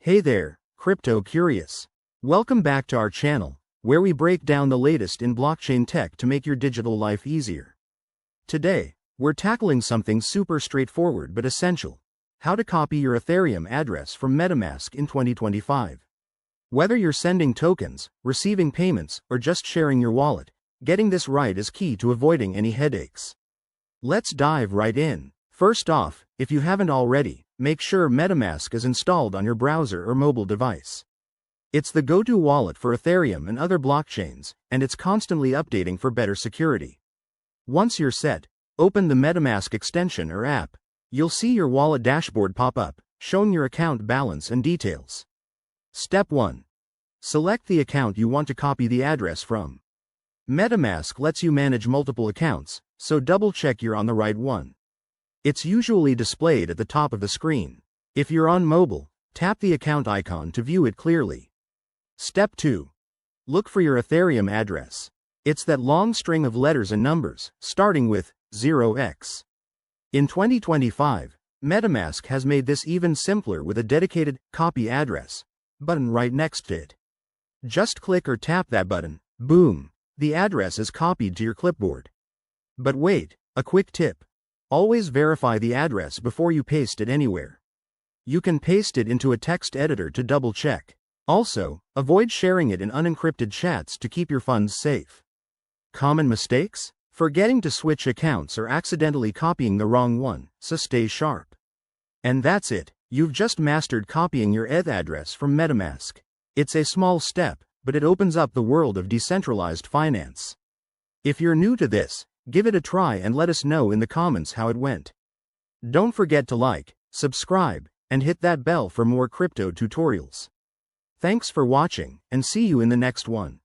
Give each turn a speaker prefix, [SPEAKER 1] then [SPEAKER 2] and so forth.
[SPEAKER 1] Hey there, crypto curious. Welcome back to our channel, where we break down the latest in blockchain tech to make your digital life easier. Today, we're tackling something super straightforward but essential: how to copy your Ethereum address from MetaMask in 2025. Whether you're sending tokens, receiving payments, or just sharing your wallet, getting this right is key to avoiding any headaches. Let's dive right in. First off, if you haven't already, make sure MetaMask is installed on your browser or mobile device. It's the go-to wallet for Ethereum and other blockchains, and it's constantly updating for better security. Once you're set, open the MetaMask extension or app. You'll see your wallet dashboard pop up, showing your account balance and details. Step 1. Select the account you want to copy the address from. MetaMask lets you manage multiple accounts, so double-check you're on the right one. It's usually displayed at the top of the screen. If you're on mobile, tap the account icon to view it clearly. Step 2. Look for your Ethereum address. It's that long string of letters and numbers, starting with 0x. In 2025, MetaMask has made this even simpler with a dedicated Copy Address button right next to it. Just click or tap that button, boom, the address is copied to your clipboard. But wait, a quick tip. Always verify the address before you paste it anywhere. You can paste it into a text editor to double check. Also, avoid sharing it in unencrypted chats to keep your funds safe. Common mistakes? Forgetting to switch accounts or accidentally copying the wrong one, so stay sharp. And that's it, you've just mastered copying your ETH address from MetaMask. It's a small step, but it opens up the world of decentralized finance. If you're new to this, give it a try and let us know in the comments how it went. Don't forget to like, subscribe, and hit that bell for more crypto tutorials. Thanks for watching, and see you in the next one.